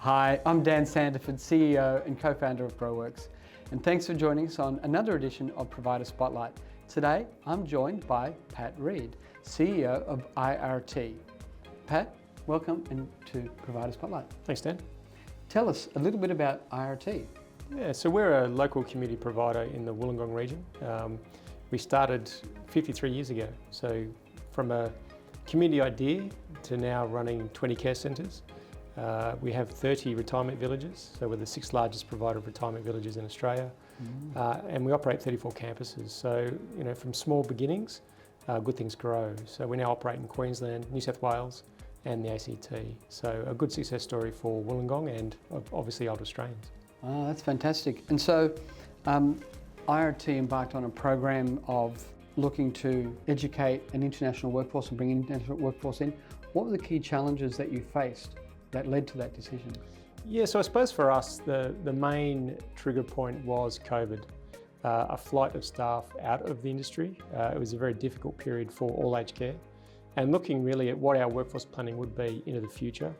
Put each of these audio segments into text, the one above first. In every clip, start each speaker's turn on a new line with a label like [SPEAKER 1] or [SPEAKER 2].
[SPEAKER 1] Hi, I'm Dan Sanderford, CEO and co-founder of GrowWorks, and thanks for joining us on another edition of Provider Spotlight. Today, I'm joined by Pat Reed, CEO of IRT. Pat, welcome to Provider Spotlight.
[SPEAKER 2] Thanks, Dan.
[SPEAKER 1] Tell us a little bit about IRT.
[SPEAKER 2] Yeah, so we're a local community provider in the Wollongong region. We started 53 years ago, so from a community idea to now running 20 care centres. We have 30 retirement villages, so we're the 6th largest provider of retirement villages in Australia, and we operate 34 campuses. So, from small beginnings, good things grow. So we now operate in Queensland, New South Wales, and the ACT. So a good success story for Wollongong and obviously older Australians.
[SPEAKER 1] Oh, that's fantastic. And so IRT embarked on a program of looking to educate an international workforce and bring an international workforce in. What were the key challenges that you faced that led to that decision?
[SPEAKER 2] Yeah, so I suppose for us, the main trigger point was COVID, a flight of staff out of the industry. It was a very difficult period for all aged care, and looking really at what our workforce planning would be into the future.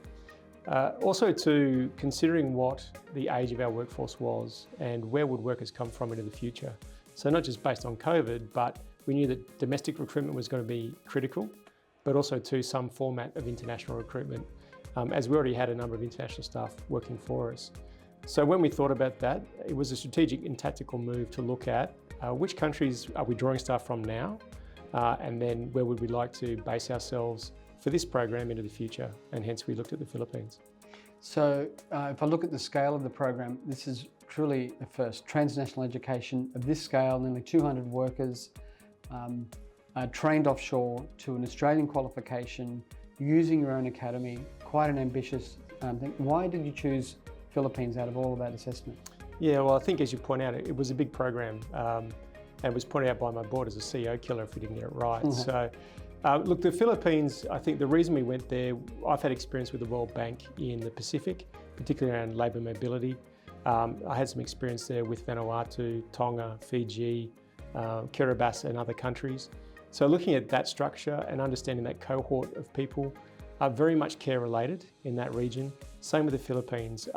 [SPEAKER 2] Also to considering what the age of our workforce was and where would workers come from into the future. So not just based on COVID, but we knew that domestic recruitment was going to be critical, but also to some format of international recruitment, as we already had a number of international staff working for us. So when we thought about that, it was a strategic and tactical move to look at which countries are we drawing staff from now, and then where would we like to base ourselves for this program into the future, and hence we looked at the Philippines.
[SPEAKER 1] So if I look at the scale of the program, this is truly a first. Transnational education of this scale, nearly 200 workers trained offshore to an Australian qualification, using your own academy, quite an ambitious thing. Why did you choose Philippines out of all of that assessment? Yeah,
[SPEAKER 2] well, I think as you point out, it was a big program, and it was pointed out by my board as a CEO killer if we didn't get it right. Mm-hmm. So, look, the Philippines, I think the reason we went there, I've had experience with the World Bank in the Pacific, particularly around labour mobility. I had some experience there with Vanuatu, Tonga, Fiji, Kiribati and other countries. So looking at that structure and understanding that cohort of people are very much care related in that region. Same with the Philippines,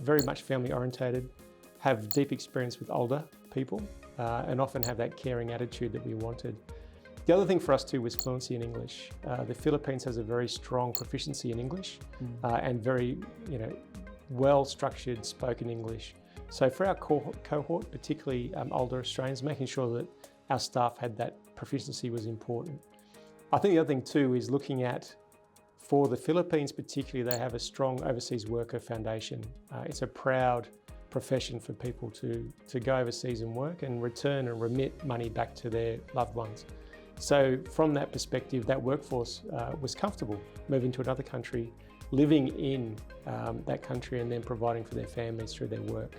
[SPEAKER 2] very much family orientated, have deep experience with older people, and often have that caring attitude that we wanted. The other thing for us too was fluency in English. The Philippines has a very strong proficiency in English, and very well-structured spoken English. So for our cohort, particularly older Australians, making sure that our staff had that proficiency was important. I think the other thing too is looking at, for the Philippines particularly, they have a strong overseas worker foundation. It's a proud profession for people to go overseas and work and return and remit money back to their loved ones. So from that perspective, that workforce was comfortable moving to another country, living in that country and then providing for their families through their work.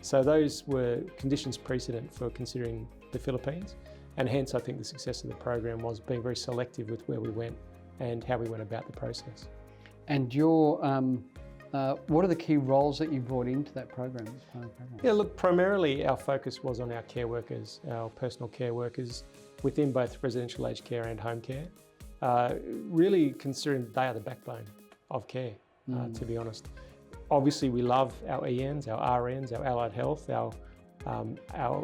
[SPEAKER 2] So those were conditions precedent for considering the Philippines, and hence I think the success of the program was being very selective with where we went and how we went about the process.
[SPEAKER 1] And your, what are the key roles that you brought into that program?
[SPEAKER 2] Yeah, look, primarily our focus was on our care workers, our personal care workers within both residential aged care and home care, really considering they are the backbone of care, to be honest. Obviously we love our ENs, our RNs, our allied health, our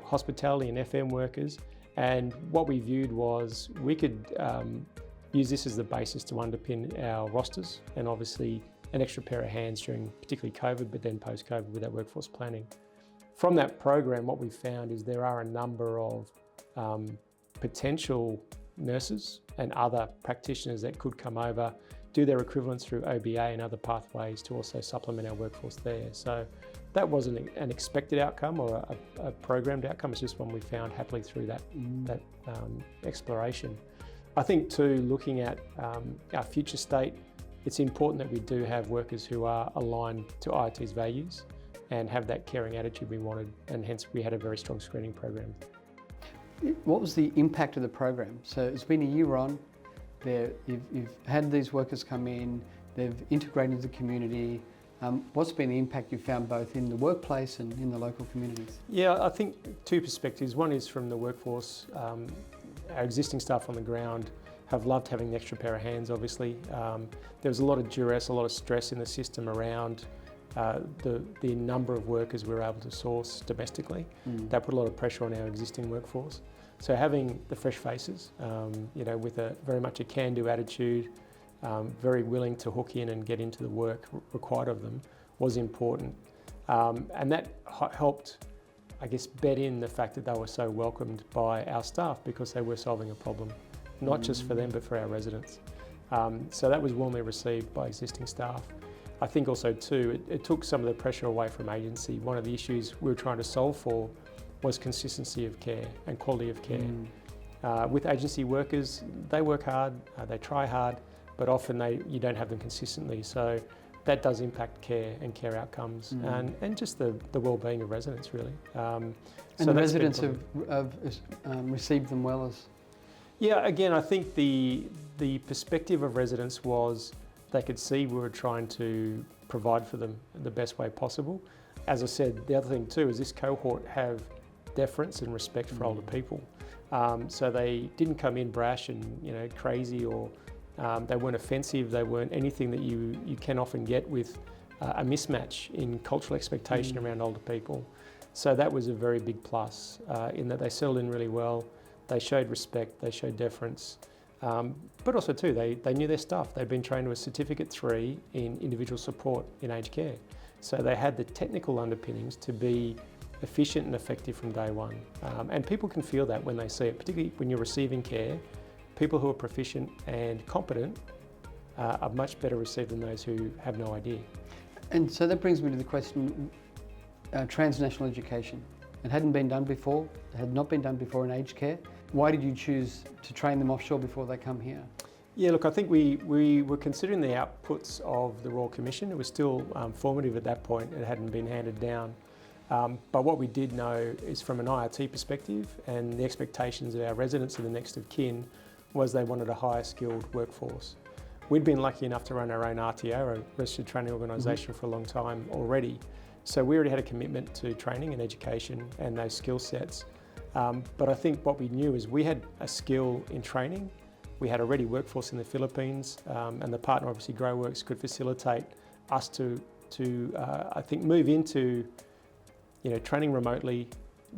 [SPEAKER 2] hospitality and FM workers, and what we viewed was we could use this as the basis to underpin our rosters, and obviously an extra pair of hands during particularly COVID, but then post-COVID with that workforce planning. From that program, what we found is there are a number of potential nurses and other practitioners that could come over, do their equivalents through OBA and other pathways to also supplement our workforce there. So that wasn't an expected outcome or a programmed outcome, it's just one we found happily through that exploration. I think too, looking at our future state, it's important that we do have workers who are aligned to IRT's values and have that caring attitude we wanted, and hence we had a very strong screening program.
[SPEAKER 1] What was the impact of the program? So it's been a year on, you've had these workers come in, they've integrated into the community. What's been the impact you've found both in the workplace and in the local communities?
[SPEAKER 2] Yeah, I think two perspectives. One is from the workforce. Our existing staff on the ground have loved having the extra pair of hands, obviously. There was a lot of duress, a lot of stress in the system around the number of workers we were able to source domestically. That put a lot of pressure on our existing workforce. So having the fresh faces, with very much a can-do attitude, very willing to hook in and get into the work required of them, was important. And that helped, I guess, bed in the fact that they were so welcomed by our staff because they were solving a problem, not just for them, but for our residents. So that was warmly received by existing staff. I think also too, it took some of the pressure away from agency. One of the issues we were trying to solve for was consistency of care and quality of care. With agency workers, they work hard, they try hard, but often you don't have them consistently. So that does impact care and care outcomes and just the well-being of residents, really.
[SPEAKER 1] And the residents have received them well as?
[SPEAKER 2] Yeah, again, I think the perspective of residents was they could see we were trying to provide for them the best way possible. As I said, the other thing too is this cohort have deference and respect for older people. So they didn't come in brash and crazy, or they weren't offensive. They weren't anything that you can often get with a mismatch in cultural expectation around older people. So that was a very big plus in that they settled in really well. They showed respect, they showed deference, but also too, they knew their stuff. They'd been trained to a Certificate 3 in individual support in aged care. So they had the technical underpinnings to be efficient and effective from day one. And people can feel that when they see it, particularly when you're receiving care. People who are proficient and competent are much better received than those who have no idea.
[SPEAKER 1] And so that brings me to the question, transnational education. It hadn't been done before, it had not been done before in aged care. Why did you choose to train them offshore before they come here?
[SPEAKER 2] Yeah, look, I think we were considering the outputs of the Royal Commission. It was still formative at that point. It hadn't been handed down. But what we did know is from an IRT perspective and the expectations of our residents and the next of kin was they wanted a higher skilled workforce. We'd been lucky enough to run our own RTO, a registered training organisation, for a long time already. So we already had a commitment to training and education and those skill sets. But I think what we knew is we had a skill in training. We had a ready workforce in the Philippines, and the partner, obviously GrowWorks, could facilitate us to I think, move into training remotely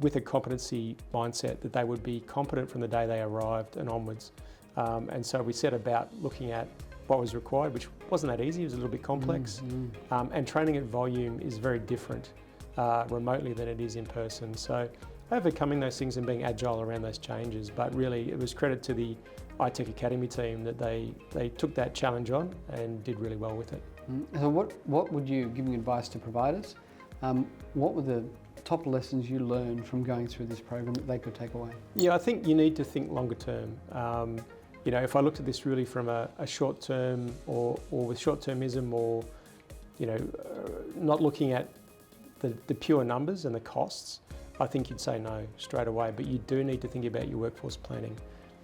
[SPEAKER 2] with a competency mindset that they would be competent from the day they arrived and onwards. And so we set about looking at what was required, which wasn't that easy. It was a little bit complex. And training at volume is very different remotely than it is in person. So overcoming those things and being agile around those changes, but really it was credit to the iTech Academy team that they took that challenge on and did really well with it.
[SPEAKER 1] So what would you, giving advice to providers, what were the top lessons you learned from going through this program that they could take away? Yeah,
[SPEAKER 2] I think you need to think longer term. If I looked at this really from a short term or with short-termism, or not looking at the pure numbers and the costs, I think you'd say no straight away. But you do need to think about your workforce planning.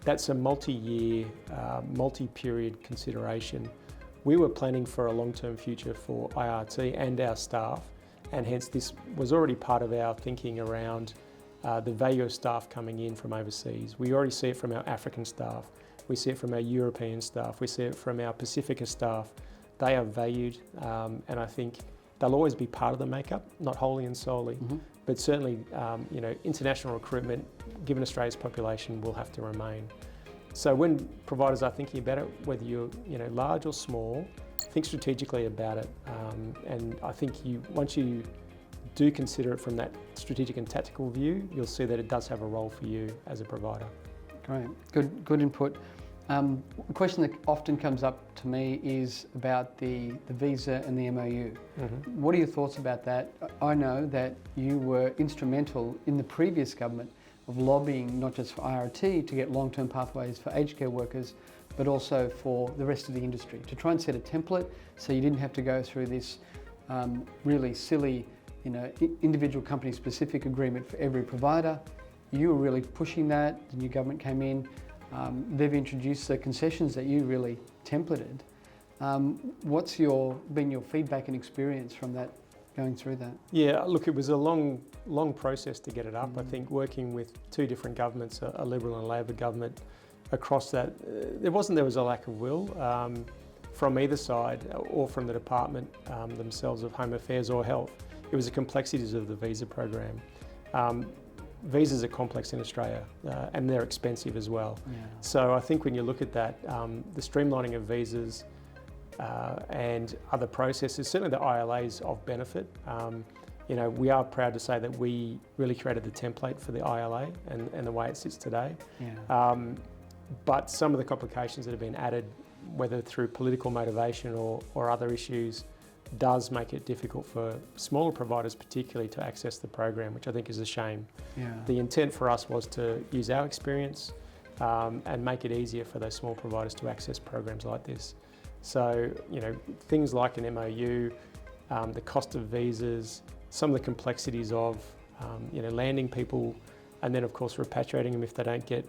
[SPEAKER 2] That's a multi-year, multi-period consideration. We were planning for a long-term future for IRT and our staff, and hence this was already part of our thinking around the value of staff coming in from overseas. We already see it from our African staff, we see it from our European staff, we see it from our Pacifica staff. They are valued, and I think they'll always be part of the makeup, not wholly and solely, but certainly international recruitment, given Australia's population, will have to remain. So when providers are thinking about it, whether you're large or small, think strategically about it. And I think once you do consider it from that strategic and tactical view, you'll see that it does have a role for you as a provider.
[SPEAKER 1] Great, good input. A question that often comes up to me is about the visa and the MOU. What are your thoughts about that? I know that you were instrumental in the previous government of lobbying not just for IRT to get long-term pathways for aged care workers, but also for the rest of the industry, to try and set a template so you didn't have to go through this really silly individual company specific agreement for every provider. You were really pushing that. The new government came in. They've introduced the concessions that you really templated. What's been your feedback and experience from that, going through that? Yeah,
[SPEAKER 2] look, it was a long process to get it up. I think working with two different governments, a Liberal and a Labor government, across that, there was a lack of will from either side or from the department themselves of Home Affairs or Health. It was the complexities of the visa program. Visas are complex in Australia and they're expensive as well.
[SPEAKER 1] Yeah.
[SPEAKER 2] So I think when you look at that, the streamlining of visas and other processes, certainly the ILA is of benefit. You know, we are proud to say that we really created the template for the ILA and the way it sits today.
[SPEAKER 1] Yeah.
[SPEAKER 2] But some of the complications that have been added, whether through political motivation or other issues, does make it difficult for smaller providers particularly to access the program, which I think is a shame.
[SPEAKER 1] Yeah.
[SPEAKER 2] The intent for us was to use our experience and make it easier for those small providers to access programs like this. So, you know, things like an MOU, the cost of visas, some of the complexities of, you know, landing people and then of course repatriating them if they don't get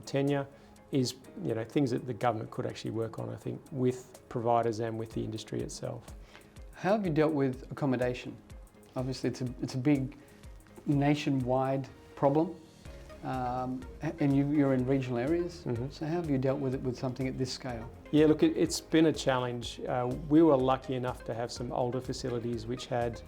[SPEAKER 2] tenure is, you know, things that the government could actually work on, I think, with providers and with the industry itself.
[SPEAKER 1] How have you dealt with accommodation? Obviously, it's a big nationwide problem, and you're in regional areas. Mm-hmm. So how have you dealt with it with something at this scale?
[SPEAKER 2] Yeah, look, it's been a challenge. We were lucky enough to have some older facilities which had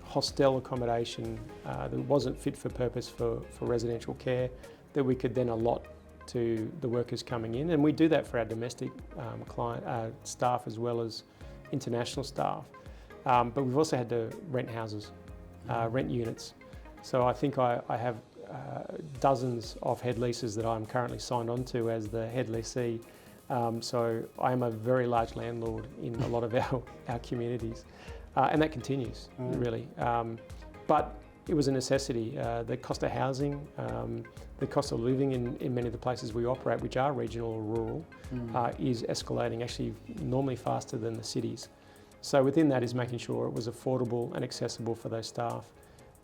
[SPEAKER 2] hostel accommodation that wasn't fit for purpose for residential care that we could then allot to the workers coming in, and we do that for our domestic staff as well as international staff, but we've also had to rent houses, rent units. So I think I have dozens of head leases that I'm currently signed on to as the head lessee. So I am a very large landlord in a lot of our communities, and that continues really. But it was a necessity. The cost of housing, the cost of living in many of the places we operate, which are regional or rural, is escalating actually normally faster than the cities. So within that is making sure it was affordable and accessible for those staff.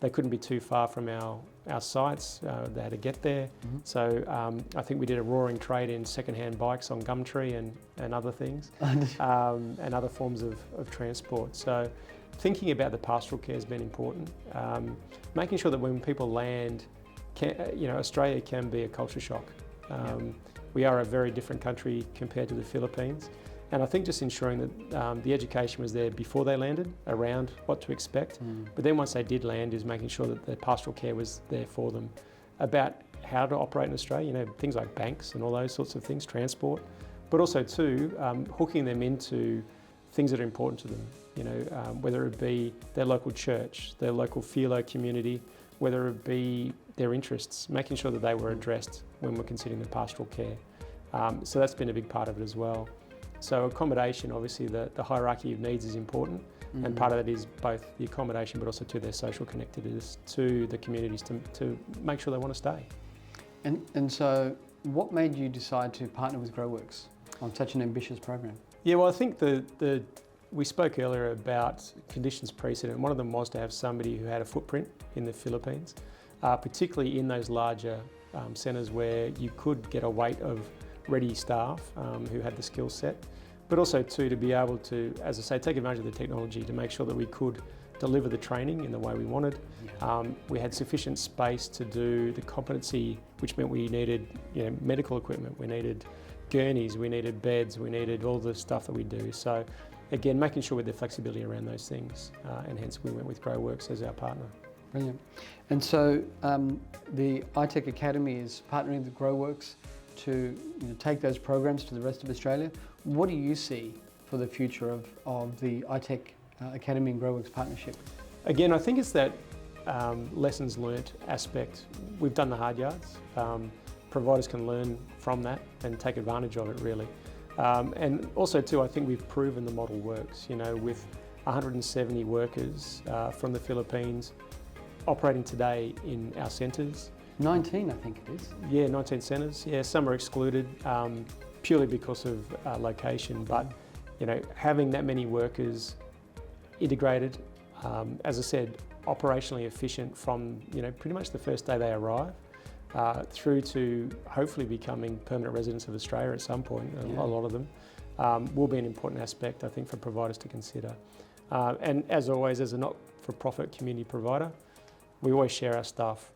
[SPEAKER 2] They couldn't be too far from our sites, they had to get there. Mm-hmm. So I think we did a roaring trade in second-hand bikes on Gumtree and other things, and other forms of transport. So thinking about the pastoral care has been important. Making sure that when people land, Australia can be a culture shock. We are a very different country compared to the Philippines. And I think just ensuring that the education was there before they landed around what to expect. But then once they did land is making sure that the pastoral care was there for them about how to operate in Australia, things like banks and all those sorts of things, transport, but also too, hooking them into things that are important to them, whether it be their local church, their local philo community, whether it be their interests, making sure that they were addressed when we're considering the pastoral care. So that's been a big part of it as well. So accommodation, obviously the hierarchy of needs is important, and part of that is both the accommodation but also to their social connectedness to the communities to make sure they want to stay.
[SPEAKER 1] And so what made you decide to partner with GrowWorks on such an ambitious program?
[SPEAKER 2] Yeah, well I think we spoke earlier about conditions precedent. One of them was to have somebody who had a footprint in the Philippines, particularly in those larger centres where you could get a weight of ready staff who had the skill set, but also too to be able to, as I say, take advantage of the technology to make sure that we could deliver the training in the way we wanted. Yeah. We had sufficient space to do the competency, which meant we needed medical equipment, we needed gurneys, we needed beds, we needed all the stuff that we do. So again, making sure we had the flexibility around those things, and hence we went with GrowWorks as our partner.
[SPEAKER 1] Brilliant. And so the iTech Academy is partnering with GrowWorks to take those programs to the rest of Australia. What do you see for the future of the iTech Academy and GrowWorks partnership? Again, I think it's that lessons learnt aspect. We've done the hard yards. Providers can learn from that and take advantage of it really. And also too, I think we've proven the model works, with 170 workers from the Philippines operating today in our centres. 19, I think it is. Yeah, 19 centres. Yeah, some are excluded purely because of location, but having that many workers integrated, as I said, operationally efficient from pretty much the first day they arrive through to hopefully becoming permanent residents of Australia at some point. Yeah. A lot of them will be an important aspect, I think, for providers to consider. And as always, as a not-for-profit community provider,
[SPEAKER 2] We always share our stuff.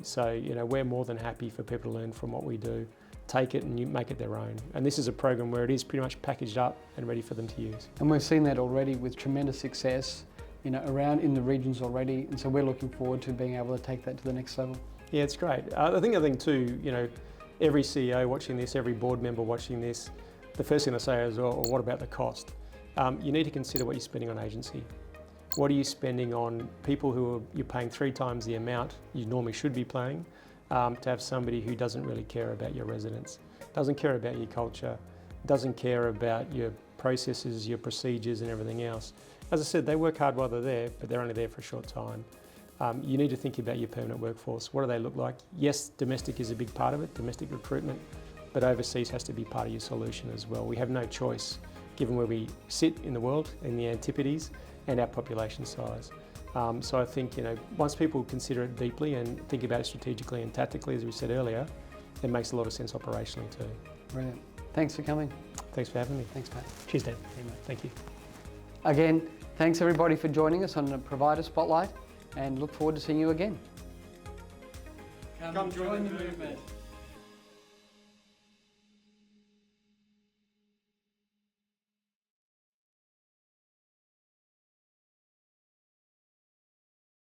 [SPEAKER 2] So, you know, we're more than happy for people to learn from what we do, take it and you make it their own. And this is a program where it is pretty much packaged up and ready for them to use.
[SPEAKER 1] And we've seen that already with tremendous success, you know, around in the regions already. And so we're looking forward to being able to take that to the next level.
[SPEAKER 2] Yeah, it's great. I think the other thing too, you know, every CEO watching this, every board member watching this, the first thing I say is, well, what about the cost? You need to consider what you're spending on agency. What are you spending on people who you're paying 3 times the amount you normally should be paying to have somebody who doesn't really care about your residents, doesn't care about your culture, doesn't care about your processes, your procedures and everything else. As I said, they work hard while they're there, but they're only there for a short time. You need to think about your permanent workforce. What do they look like? Yes, domestic is a big part of it, domestic recruitment, but overseas has to be part of your solution as well. We have no choice, given where we sit in the world, in the antipodes, and our population size. So I think, you know, once people consider it deeply and think about it strategically and tactically, as we said earlier, it makes a lot of sense operationally too.
[SPEAKER 1] Brilliant. Thanks for coming.
[SPEAKER 2] Thanks for having me.
[SPEAKER 1] Thanks, Pat.
[SPEAKER 2] Cheers, Dan. Thank you.
[SPEAKER 1] Again, thanks everybody for joining us on the Provider Spotlight, and look forward to seeing you again.
[SPEAKER 3] Come join the movement.